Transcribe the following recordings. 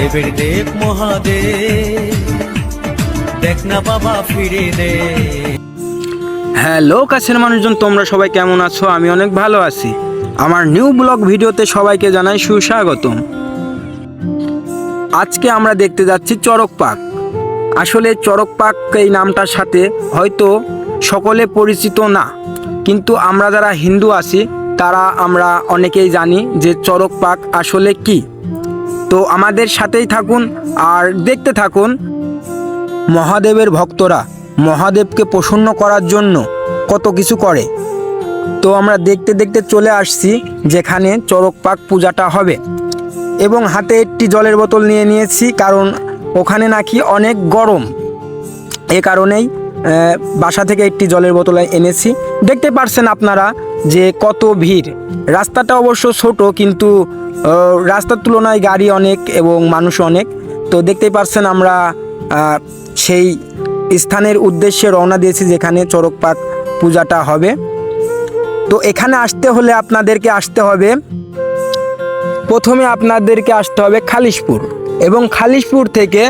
এবার দেব মহাদেব, দেখ না বাবা ফিরে দে। হ্যালো কাছের মানুষজন, তোমরা সবাই কেমন আছো? আমি অনেক ভালো আছি। আমার নিউ ব্লগ ভিডিওতে সবাইকে জানাই সুস্বাগতম। আজকে আমরা দেখতে যাচ্ছি চড়ক পার্ক। আসলে চড়ক পার্ক এই নামটার সাথে হয়তো সকলে পরিচিত না, কিন্তু আমরা যারা হিন্দু আছি তারা আমরা অনেকেই জানি যে চড়ক পার্ক আসলে কি। তো আমাদের সাথেই থাকুন আর দেখতে থাকুন মহাদেবের ভক্তরা মহাদেবকে প্রসন্ন করার জন্য কত কিছু করে। তো আমরা দেখতে দেখতে চলে আসছি যেখানে চড়ক পার্ক পূজাটা হবে, এবং হাতে একটি জলের বোতল নিয়ে নিয়েছি, কারণ ওখানে নাকি অনেক গরম। এ কারণেই বাসা থেকে একটি জলের বোতল এনেছি। দেখতে পারছেন আপনারা যে কত ভিড়। রাস্তাটা অবশ্য ছোট, কিন্তু রাস্তার তুলনায় গাড়ি অনেক এবং মানুষ অনেক। তো দেখতেই পারছেন আমরা সেই স্থানের উদ্দেশ্যে রওনা দিয়েছি যেখানে চড়ক পার্ক পূজাটা হবে। তো এখানে আসতে হলে আপনাদেরকে আসতে হবে, প্রথমে আপনাদেরকে আসতে হবে খালিশপুর, এবং খালিশপুর থেকে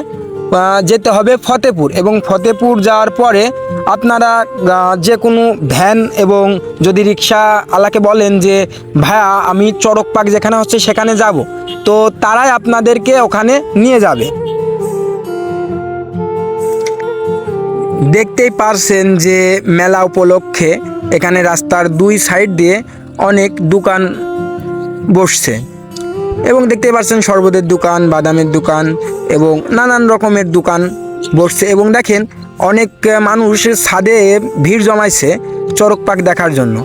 যেতে হবে ফতেপুর, এবং ফতেপুর যাওয়ার পরে আপনারা যে কোনো ভ্যান এবং যদি রিক্সাওয়ালাকে বলেন যে ভাইয়া আমি চড়ক পার্ক যেখানে হচ্ছে সেখানে যাব, তো তারাই আপনাদেরকে ওখানে নিয়ে যাবে। দেখতেই পারছেন যে মেলা উপলক্ষে এখানে রাস্তার দুই সাইড দিয়ে অনেক দোকান বসছে, এবং দেখতেই পাচ্ছেন শরবতের দোকান, বাদামের দোকান এবং নানান রকমের দোকান বসছে। এবং দেখেন অনেক মানুষ ছাদে ভিড় জমাইছে চড়ক পার্ক দেখার জন্য।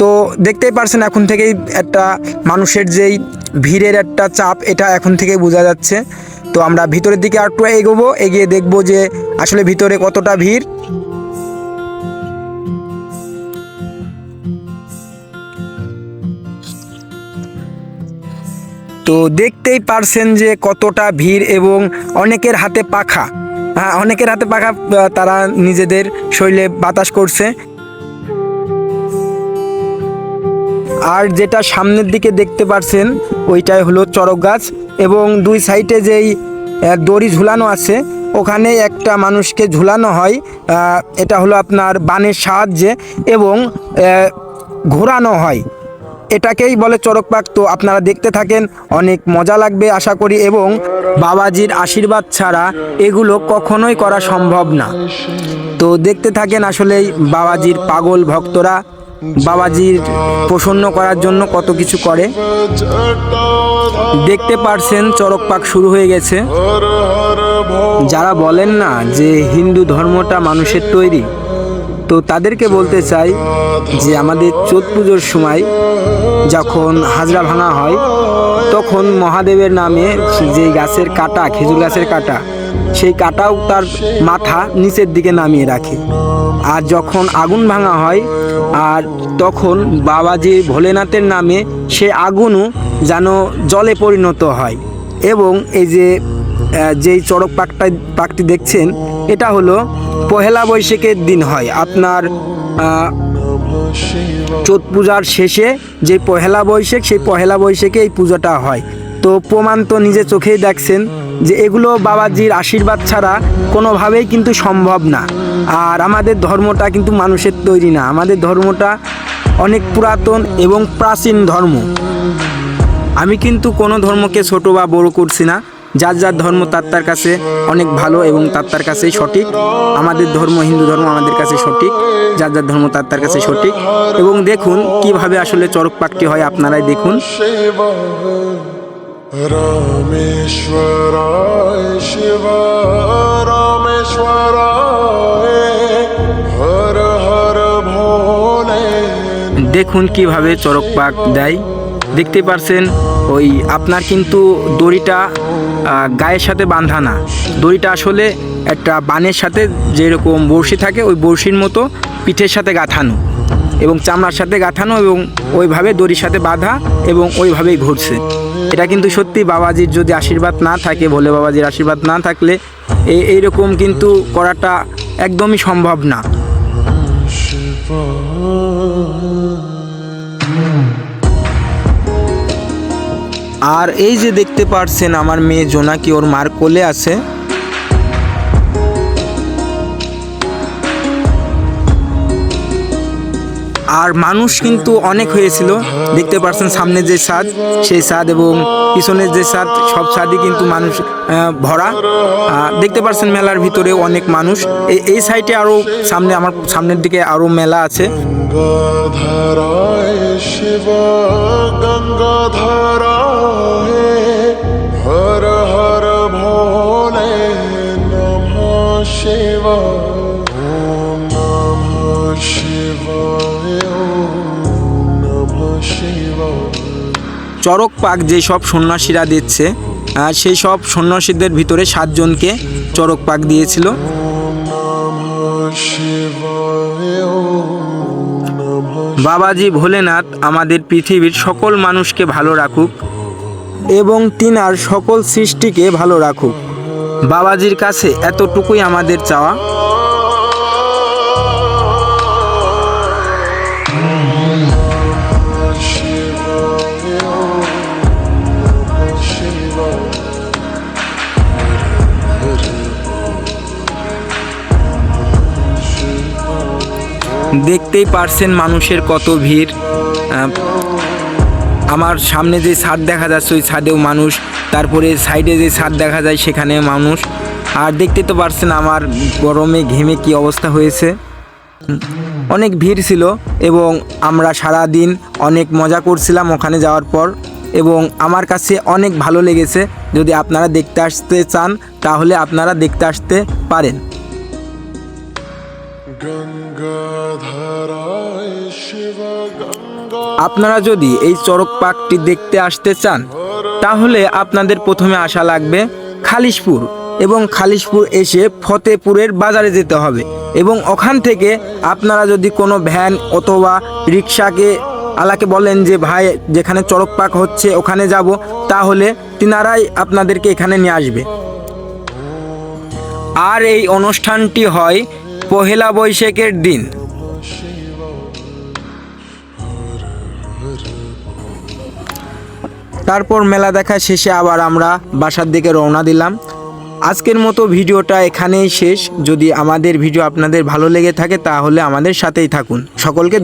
তো দেখতেই পারছেন এখন থেকেই একটা মানুষের যেই ভিড়ের একটা চাপ, এটা এখন থেকেই বোঝা যাচ্ছে। তো আমরা ভিতরের দিকে আর একটু এগোবো, এগিয়ে দেখব যে আসলে ভিতরে কতটা ভিড়। তো দেখতেই পারছেন যে কতটা ভিড়, এবং অনেকের হাতে পাখা, অনেকের হাতে পাখা, তারা নিজেদের শরীরে বাতাস করছে। আর যেটা সামনের দিকে দেখতে পারছেন ওইটাই হলো চড়ক গাছ, এবং দুই সাইডে যেই দড়ি ঝুলানো আছে ওখানে একটা মানুষকে ঝুলানো হয়, এটা হলো আপনার বানের সাহায্যে, এবং ঘোরানো হয়, এটাকেই বলে চড়ক পার্ক। তো আপনারা দেখতে থাকেন, অনেক মজা লাগবে আশা করি, এবং বাবাজির আশীর্বাদ ছাড়া এগুলো কখনোই করা সম্ভব না। তো দেখতে থাকেন, আসলেই বাবাজির পাগল ভক্তরা বাবাজির প্রসন্ন করার জন্য কত কিছু করে। দেখতে পারছেন চড়ক পার্ক শুরু হয়ে গেছে। যারা বলেন না যে হিন্দু ধর্মটা মানুষের তৈরি, তো তাদেরকে বলতে চাই যে আমাদের চোখ পুজোর সময় যখন হাজরা ভাঙা হয়, তখন মহাদেবের নামে যে গাছের কাটা, খেজুর গাছের কাটা, সেই কাটাও তার মাথা নিচের দিকে নামিয়ে রাখে। আর যখন আগুন ভাঙা হয়, আর তখন বাবাজি ভোলেনাথের নামে সে আগুনও যেন জলে পরিণত হয়। এবং এই যে যেই চড়ক পার্কটি দেখছেন, এটা হলো পহেলা বৈশাখের দিন হয়। আপনার চৈত পূজার শেষে যে পহেলা বৈশাখ, সেই পহেলা বৈশাখে এই পুজোটা হয়। তো প্রমাণ তো নিজে চোখেই দেখছেন যে এগুলো বাবাজির আশীর্বাদ ছাড়া কোনোভাবেই কিন্তু সম্ভব না। আর আমাদের ধর্মটা কিন্তু মানুষের তৈরি না, আমাদের ধর্মটা অনেক পুরাতন এবং প্রাচীন ধর্ম। আমি কিন্তু কোনো ধর্মকে ছোট বা বড় করছি না, যার যার ধর্ম তার কাছে অনেক ভালো এবং তার কাছেই সঠিক। আমাদের ধর্ম হিন্দু ধর্ম আমাদের কাছে সঠিক, যার যার ধর্ম তার কাছে সঠিক। এবং দেখুন কিভাবে আসলে চড়ক পার্কটি হয়, আপনারাই দেখুন। রামেশ্বরায় শিব রামেশ্বরায় হর হর ভোলে। দেখুন কিভাবে চড়ক পার্ক দেয়। দেখতে পারছেন ওই আপনার কিন্তু দড়িটা গায়ের সাথে বাঁধা না, দড়িটা আসলে একটা বানের সাথে যেরকম বড়শি থাকে ওই বড়শির মতো পিঠের সাথে গাঁথানো এবং চামড়ার সাথে গাঁথানো, এবং ওইভাবে দড়ির সাথে বাঁধা এবং ওইভাবেই ঘুরছে। এটা কিন্তু সত্যি বাবাজির যদি আশীর্বাদ না থাকে, ভোলে বাবাজির আশীর্বাদ না থাকলে এইরকম কিন্তু করাটা একদমই সম্ভব না। আর এই যে দেখতে পারছেন আমার মেয়ে জোনাকি ওর মার কোলে আছে। আর মানুষ কিন্তু অনেক হয়েছিল, দেখতে পাচ্ছেন সামনে যে ছাদ সেই ছাদ এবং পিছনের যে ছাদ, সব ছাদই কিন্তু মানুষ ভরা। দেখতে পাচ্ছেন মেলার ভিতরে অনেক মানুষ। এই সাইডে আরও সামনে, আমার সামনের দিকে আরও মেলা আছে। গঙ্গাধরায় শিব গঙ্গাধরায় হর হর ভোলে নমঃ শিবায় ওম নমঃ শিবায় ওম নমঃ শিবায়। চড়ক পাক যে সব সন্ন্যাসীরা দিচ্ছে, সেই সব সন্ন্যাসীদের ভিতরে 7 জনকে চড়ক পাক দিয়েছিল। ওম নমঃ শিবায় ওম নমঃ। বাবাজি ভোলেনাথ আমাদের পৃথিবীর সকল মানুষকে ভালো রাখুক এবং তিনার সকল সৃষ্টিকে ভালো রাখুক। বাবাজির কাছে এতটুকুই আমাদের চাওয়া। দেখতেই পারছেন মানুষের কত ভিড়। আমার সামনে যে ছাদ দেখা যাচ্ছে ওই ছাদেও মানুষ, তারপরে সাইডে যে ছাদ দেখা যায় সেখানে মানুষ। আর দেখতে তো পারছেন আমার গরমে ঘেমে কি অবস্থা হয়েছে। অনেক ভিড় ছিল এবং আমরা সারা দিন অনেক মজা করছিলাম ওখানে যাওয়ার পর, এবং আমার কাছে অনেক ভালো লেগেছে। যদি আপনারা দেখতে আসতে চান তাহলে আপনারা দেখতে আসতে পারেন। গঙ্গাধরায় শিব গঙ্গা। আপনারা যদি এই চড়ক পার্কটি দেখতে আসতে চান তাহলে আপনাদের প্রথমে আসা লাগবে খালিশপুর, এবং খালিশপুর এসে ফতেপুরের বাজারে যেতে হবে, এবং ওখান থেকে আপনারা যদি কোনো ভ্যান অথবা রিক্সাকে আলাকে বলেন যে ভাই যেখানে চড়ক পার্ক হচ্ছে ওখানে যাব, তাহলে তিনারাই আপনাদেরকে এখানে নিয়ে আসবে। আর এই অনুষ্ঠানটি হয় পহেলা বৈশাখের দিন। তারপর মেলা দেখা শেষে আবার আমরা বাসার দিকে রওনা দিলাম। আজকের মতো ভিডিওটা এখানেই শেষ। যদি আমাদের ভিডিও আপনাদের ভালো লেগে থাকে তাহলে আমাদের সাথেই থাকুন। সকলকে